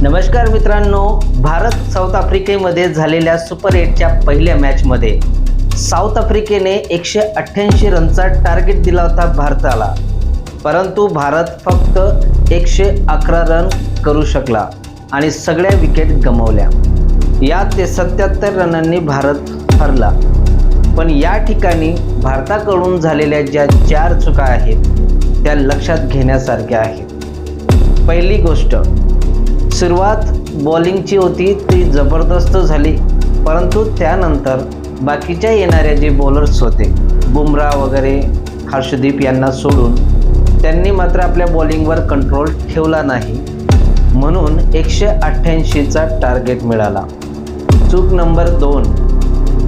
नमस्कार मित्रांनो, भारत साऊथ आफ्रिकेमध्ये झालेल्या सुपर 8च्या पहिल्या मॅचमध्ये साऊथ आफ्रिकेने 188 रनचा टार्गेट दिला होता भारताला, परंतु भारत फक्त 111 रन करू शकला आणि सगळ्या विकेट गमावल्या। यात 77 रनांनी भारत हरला। पण या ठिकाणी भारताकडून झालेल्या ज्या 4 चुका आहेत त्या लक्षात घेण्यासारख्या आहेत। पहिली गोष्ट, सुरुवात बॉलिंगची होती ती जबरदस्त झाली, परंतु त्यानंतर बाकीच्या येणाऱ्या जे बॉलर्स होते, बुमराह वगैरे हर्षदीप यांना सोडून त्यांनी मात्र आपल्या बॉलिंगवर कंट्रोल ठेवला नाही, म्हणून 188चा टार्गेट मिळाला। चूक नंबर 2,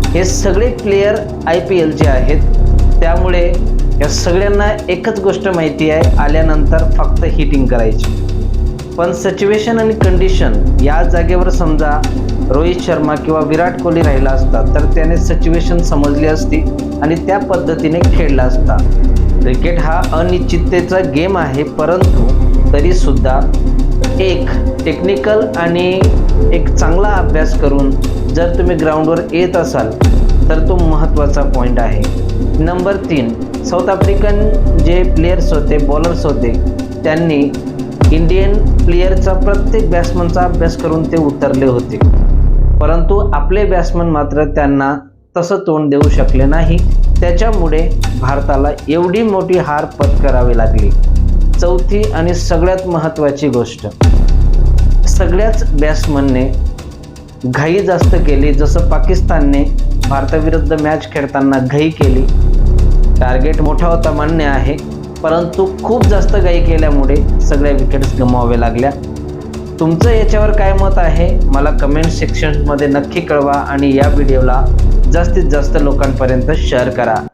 हे सगळे प्लेयर IPLचे आहेत, त्यामुळे या सगळ्यांना एकच गोष्ट माहिती आहे, आल्यानंतर फक्त हिटिंग करायची। पण सिच्युएशन आणि कंडिशन या जागेवर समजा रोहित शर्मा किंवा विराट कोहली राहिला असता तर त्याने सिच्युएशन समजली असती आणि त्या पद्धतीने खेळला असता। क्रिकेट हा अनिश्चिततेचा गेम आहे, परंतु तरीसुद्धा एक टेक्निकल आणि एक चांगला अभ्यास करून जर तुम्ही ग्राउंडवर येत असाल तर तो महत्त्वाचा पॉईंट आहे। नंबर 3, साऊथ आफ्रिकन जे प्लेयर्स होते, बॉलर्स होते, त्यांनी इंडियन प्लेयरचा प्रत्येक बॅट्समनचा अभ्यास करून ते उतरले होते, परंतु आपले बॅट्समन मात्र त्यांना तसं तोंड देऊ शकले नाही। त्याच्यामुळे भारताला एवढी मोठी हार पत्करावी लागली। चौथी आणि सगळ्यात महत्त्वाची गोष्ट, सगळ्याच बॅट्समनने घाई जास्त केली, जसं पाकिस्तानने भारताविरुद्ध मॅच खेळताना घाई केली। टार्गेट मोठा होता मान्य आहे, परंतु खूप जास्त घाई केल्यामुळे सगळ्या विकेट्स गमावाव्या लागल्या। तुमचं याच्यावर काय मत आहे मला कमेंट सेक्शनमध्ये नक्की कळवा आणि या व्हिडिओला जास्तीत जास्त लोकांपर्यंत शेअर करा।